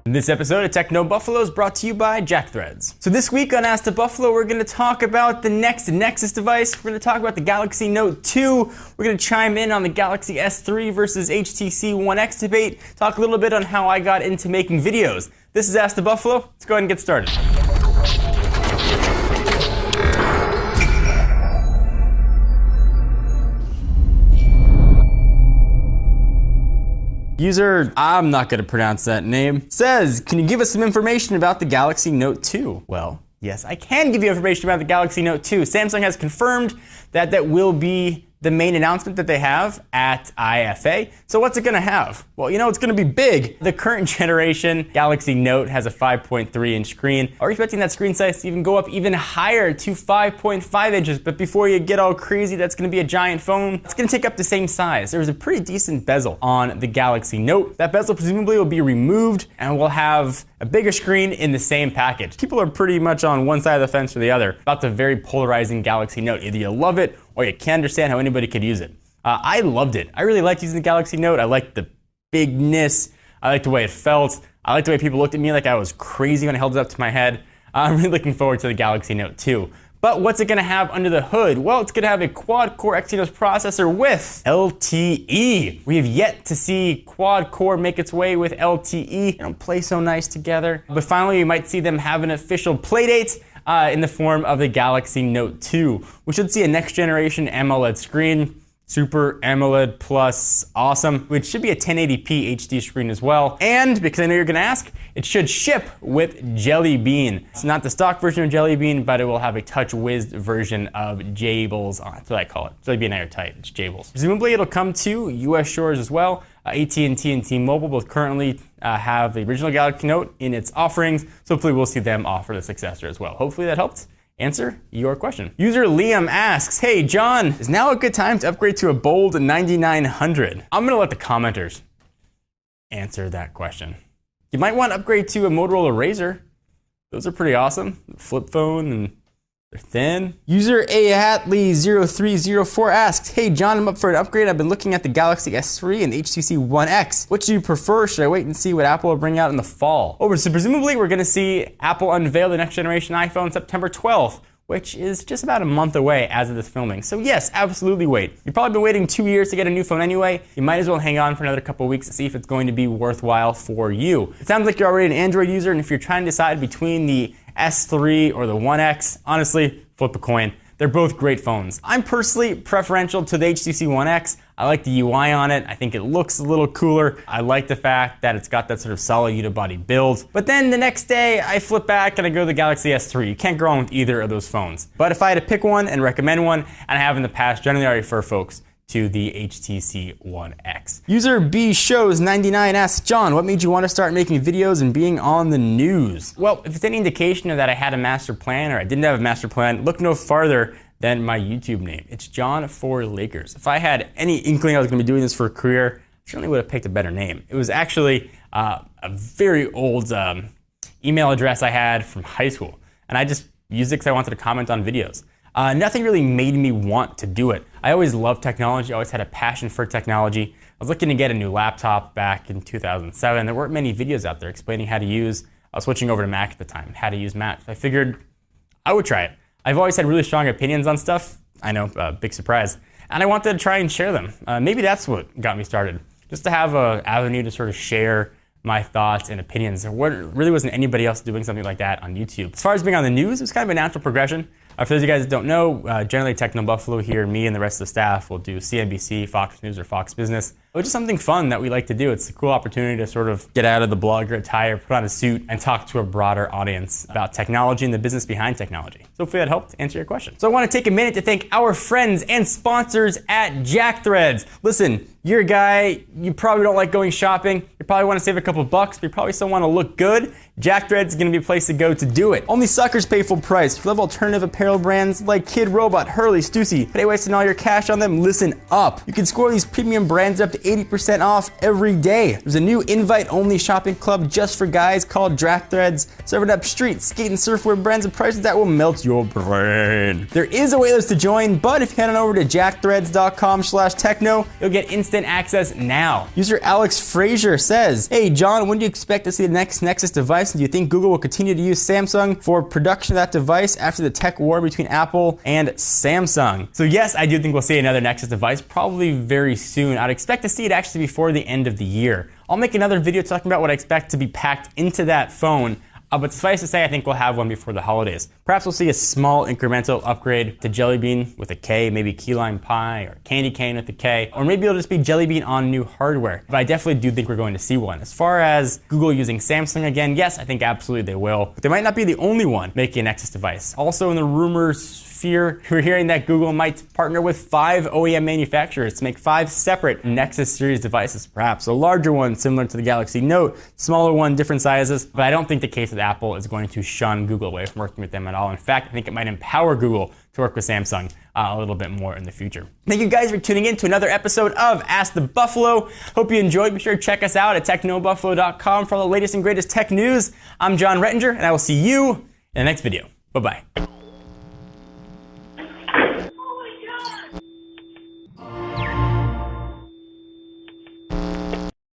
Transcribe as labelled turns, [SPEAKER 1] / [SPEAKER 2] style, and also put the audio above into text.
[SPEAKER 1] This episode of Techno Buffalo is brought to you by JackThreads. So this week on Ask the Buffalo, we're going to talk about the next Nexus device. We're going to talk about the Galaxy Note 2. We're going to chime in on the Galaxy S3 versus HTC One X debate. Talk a little bit on how I got into making videos. This is Ask the Buffalo. Let's go ahead and get started. User, I'm not going to pronounce that name, says, can you give us some information about the Galaxy Note 2? Well, yes, I can give you information about the Galaxy Note 2. Samsung has confirmed that that will be the main announcement that they have at IFA. So what's it going to have? Well, you know, it's going to be big. The current generation Galaxy Note has a 5.3-inch screen. Are expecting that screen size to even go up even higher to 5.5 inches. But before you get all crazy, that's going to be a giant phone. It's going to take up the same size. There's a pretty decent bezel on the Galaxy Note. That bezel presumably will be removed and we'll have a bigger screen in the same package. People are pretty much on one side of the fence or the other about the very polarizing Galaxy Note. Either you love it or you can't understand how anybody could use it. I loved it. I really liked using the Galaxy Note. I liked the bigness. I liked the way it felt. I liked the way people looked at me like I was crazy when I held it up to my head. I'm really looking forward to the Galaxy Note 2. But what's it going to have under the hood? Well, it's going to have a quad-core Exynos processor with LTE. We have yet to see quad-core make its way with LTE. They don't play so nice together. But finally, we might see them have an official playdate in the form of the Galaxy Note 2. We should see a next-generation AMOLED screen. Super AMOLED Plus awesome, which should be a 1080p HD screen as well. And, because I know you're going to ask, it should ship with Jelly Bean. It's not the stock version of Jelly Bean, but it will have a touch-whizzed version of Jables on it. That's what I call it. Jelly Bean airtight, it's Jables. Presumably it'll come to US shores as well. AT&T and T-Mobile both currently have the original Galaxy Note in its offerings, so hopefully we'll see them offer the successor as well. Hopefully that helped answer your question. User Liam asks, hey John, is now a good time to upgrade to a bold 9900? I'm gonna let the commenters answer that question. You might want to upgrade to a Motorola Razr. Those are pretty awesome. Flip phone and they're thin. User Ahatley0304 asks, hey John, I'm up for an upgrade. I've been looking at the Galaxy S3 and HTC One X. What do you prefer? Should I wait and see what Apple will bring out in the fall? So presumably we're gonna see Apple unveil the next generation iPhone September 12th, which is just about a month away as of this filming. So yes, absolutely wait. You've probably been waiting 2 years to get a new phone anyway. You might as well hang on for another couple weeks to see if it's going to be worthwhile for you. It sounds like you're already an Android user, and if you're trying to decide between the S3 or the One X, honestly, flip a coin. They're both great phones. I'm personally preferential to the HTC One X. I like the UI on it. I think it looks a little cooler. I like the fact that it's got that sort of solid unibody build. But then the next day, I flip back and I go to the Galaxy S3. You can't go wrong with either of those phones. But if I had to pick one and recommend one, and I have in the past, generally I refer folks to the HTC One X. User B Shows 99 asks, John, what made you want to start making videos and being on the news? Well, if it's any indication of that I had a master plan or I didn't have a master plan, look no farther than my YouTube name. It's John for Lakers. If I had any inkling I was going to be doing this for a career, I certainly would have picked a better name. It was actually a very old email address I had from high school, and I just used it because I wanted to comment on videos. Nothing really made me want to do it. I always loved technology, always had a passion for technology. I was looking to get a new laptop back in 2007. There weren't many videos out there explaining how to use, I was switching over to Mac at the time, how to use Mac. I figured I would try it. I've always had really strong opinions on stuff. I know, big surprise. And I wanted to try and share them. Maybe that's what got me started. Just to have an avenue to sort of share my thoughts and opinions. There really wasn't anybody else doing something like that on YouTube. As far as being on the news, it was kind of a natural progression. For those of you guys that don't know, generally Techno Buffalo here, me and the rest of the staff will do CNBC, Fox News, or Fox Business, which is something fun that we like to do. It's a cool opportunity to sort of get out of the blogger attire, put on a suit, and talk to a broader audience about technology and the business behind technology. So hopefully that helped answer your question. So I want to take a minute to thank our friends and sponsors at JackThreads. Listen, you're a guy, you probably don't like going shopping, you probably want to save a couple bucks, but you probably still want to look good. JackThreads is going to be a place to go to do it. Only suckers pay full price. If you love alternative apparel brands like Kid Robot, Hurley, Stussy, but wasting all your cash on them, listen up. You can score these premium brands up to 80% off every day. There's a new invite-only shopping club just for guys called Draft Threads, serving up street, skate, and surfwear brands at prices that will melt your brain. There is a waitlist to join, but if you head on over to jackthreads.com/techno, you'll get instant access now. User Alex Frazier says, "Hey John, when do you expect to see the next Nexus device? And do you think Google will continue to use Samsung for production of that device after the tech war between Apple and Samsung?" So yes, I do think we'll see another Nexus device probably very soon. I'd expect to see it actually before the end of the year. I'll make another video talking about what I expect to be packed into that phone. But suffice to say, I think we'll have one before the holidays. Perhaps we'll see a small incremental upgrade to Jelly Bean with a K, maybe Key Lime Pie or Candy Cane with a K, or maybe it'll just be Jelly Bean on new hardware. But I definitely do think we're going to see one. As far as Google using Samsung again, yes, I think absolutely they will. But they might not be the only one making a Nexus device. Also in the rumors sphere, we're hearing that Google might partner with 5 OEM manufacturers to make 5 separate Nexus series devices, perhaps a larger one similar to the Galaxy Note, smaller one, different sizes. But I don't think the case with Apple is going to shun Google away from working with them at all. In fact, I think it might empower Google to work with Samsung a little bit more in the future. Thank you guys for tuning in to another episode of Ask the Buffalo. Hope you enjoyed. Be sure to check us out at technobuffalo.com for all the latest and greatest tech news. I'm John Rettinger, and I will see you in the next video. Bye-bye.